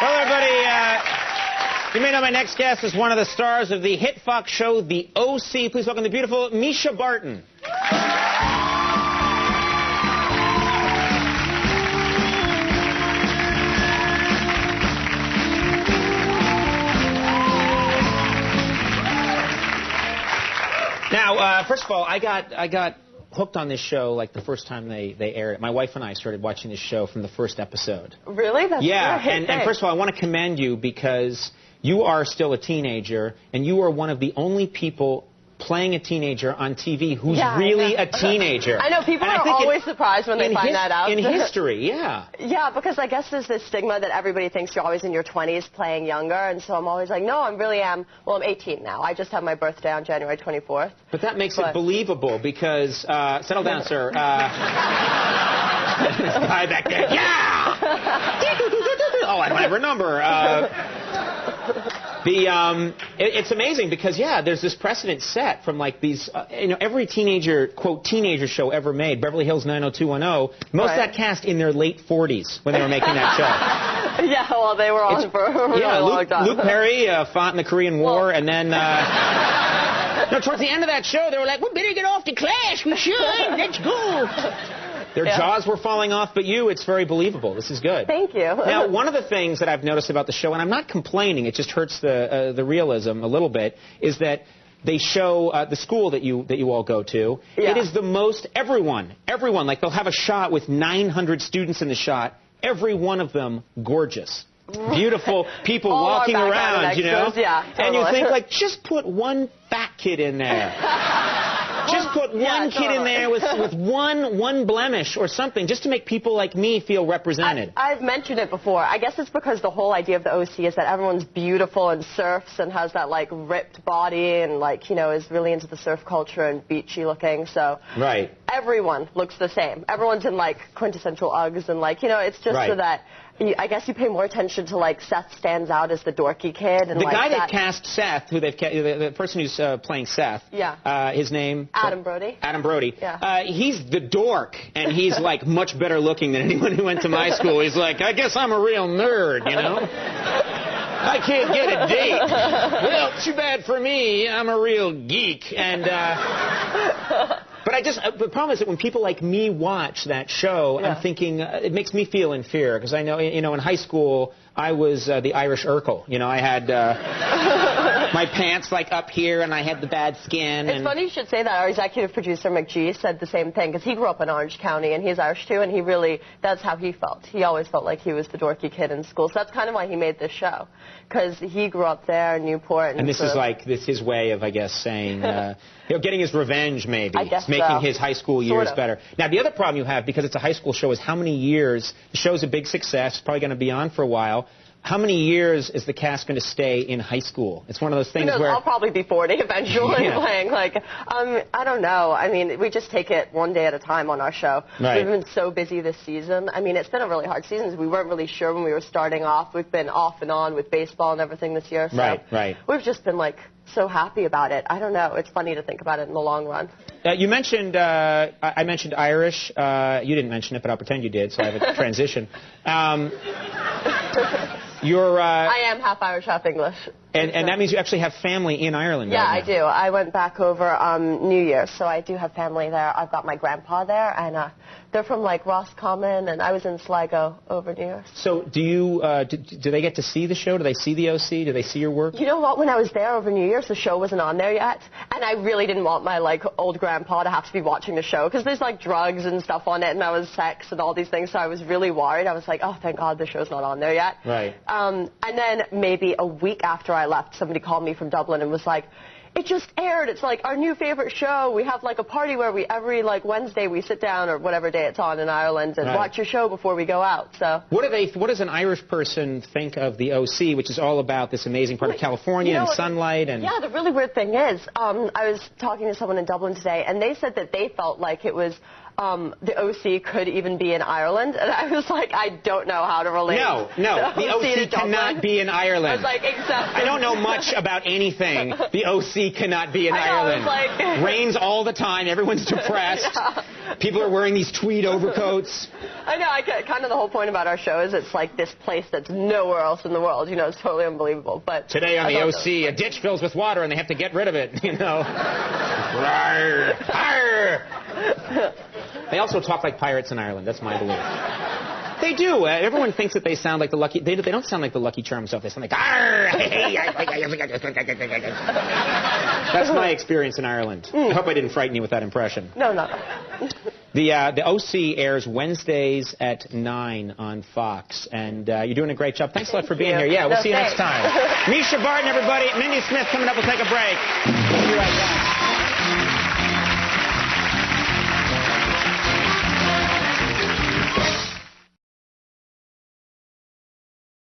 Hello, everybody. You may know my next guest is one of the stars of the hit Fox show, The O.C. Please welcome the beautiful Mischa Barton. Now, first of all, I got hooked on this show like the first time they aired it. My wife and I started watching this show from the first episode. Really? That's and first of all, I want to commend you because you are still a teenager, and you are one of the only people playing a teenager on TV who's really a teenager. I know, people are always surprised when they find that out. In history, yeah. Yeah, because I guess there's this stigma that everybody thinks you're always in your 20s playing younger, and so I'm always like, no, I really am. Well, I'm 18 now. I just had my birthday on January 24th. But that makes it believable because, settle down, sir. This guy back there, yeah! Oh, I don't have her number. It's amazing because, there's this precedent set from like these, every teenager, quote, teenager show ever made, Beverly Hills 90210, most of that cast in their late 40s when they were making that show. Yeah, well, they were on for a really long time. Luke Perry fought in the Korean War, and then, towards the end of that show, they were like, we better get off to class, we should, let's go. Their jaws were falling off, but it's very believable. This is good. Thank you. Now, one of the things that I've noticed about the show, and I'm not complaining, it just hurts the realism a little bit, is that they show the school that you all go to. Yeah. It is the most, everyone, like they'll have a shot with 900 students in the shot, every one of them gorgeous. Beautiful people walking around, Yeah, totally. And you think, like, just put one fat kid in there. Just put one kid in there with one blemish or something, just to make people like me feel represented. I've mentioned it before. I guess it's because the whole idea of the OC is that everyone's beautiful and surfs and has that, like, ripped body and, like, is really into the surf culture and beachy looking. So everyone looks the same. Everyone's in, like, quintessential Uggs and, like, it's just so that I guess you pay more attention to, like, Seth stands out as the dorky kid. And the guy that cast Seth, the person who's playing Seth, his name? Adam Brody. Adam Brody. Yeah. He's the dork, and he's, like, much better looking than anyone who went to my school. He's like, I guess I'm a real nerd, I can't get a date. Well, too bad for me. I'm a real geek. And, but the problem is that when people like me watch that show, I'm thinking, it makes me feel inferior, because I know, in high school, I was the Irish Urkel. I had my pants, like, up here, and I had the bad skin. It's funny you should say that. Our executive producer, McGee, said the same thing, because he grew up in Orange County, and he's Irish, too, and that's how he felt. He always felt like he was the dorky kid in school. So that's kind of why he made this show, because he grew up there in Newport. And this is his way of, I guess, saying, getting his revenge, maybe. I guess making his high school years better. Now, the other problem you have, because it's a high school show, is how many years. The show's a big success, probably going to be on for a while. How many years is the cast going to stay in high school? It's one of those things where... I'll probably be 40 eventually playing. Like, I don't know. I mean, we just take it one day at a time on our show. Right. We've been so busy this season. I mean, it's been a really hard season. We weren't really sure when we were starting off. We've been off and on with baseball and everything this year. So we've just been, like, so happy about it. I don't know. It's funny to think about it in the long run. You mentioned, I mentioned Irish. You didn't mention it, but I'll pretend you did, so I have a transition. I am half Irish, half English. And that means you actually have family in Ireland right now. I do. I went back over New Year's, so I do have family there. I've got my grandpa there, and they're from, like, Roscommon, and I was in Sligo over New Year's. So do they get to see the show? Do they see the OC? Do they see your work? You know what? When I was there over New Year's, the show wasn't on there yet, and I really didn't want my, like, old grandpa to have to be watching the show, because there's, like, drugs and stuff on it, and there was sex and all these things, so I was really worried. I was like, oh, thank God the show's not on there yet. Right. And then maybe a week after I left, somebody called me from Dublin and was like, it just aired. It's like our new favorite show. We have, like, a party where every, like, Wednesday we sit down, or whatever day it's on in Ireland, and watch your show before we go out. So what does an Irish person think of the OC, which is all about this amazing part of California and sunlight? And the really weird thing is, I was talking to someone in Dublin today, and they said that they felt like it was the OC could even be in Ireland, and I was like, I don't know how to relate. No, the OC cannot be in Ireland. I was like, except I don't know much about anything. The OC cannot be in Ireland. Like... Rains all the time. Everyone's depressed. Yeah. People are wearing these tweed overcoats. I know. Kind of the whole point about our show is it's like this place that's nowhere else in the world. You know, it's totally unbelievable. But today on the OC, a ditch fills with water and they have to get rid of it. You know. Rawr, arr. They also talk like pirates in Ireland. That's my belief. They do. Everyone thinks that they sound like the Lucky... They don't sound like the Lucky Charms stuff. They sound like... Arr, hey, that's my experience in Ireland. I hope I didn't frighten you with that impression. No, no. The OC airs Wednesdays at 9 on Fox. And you're doing a great job. Thanks a lot for being here. Yeah, we'll see you next time. Mischa Barton, everybody. Mindy Smith coming up. We'll take a break. We'll be right back.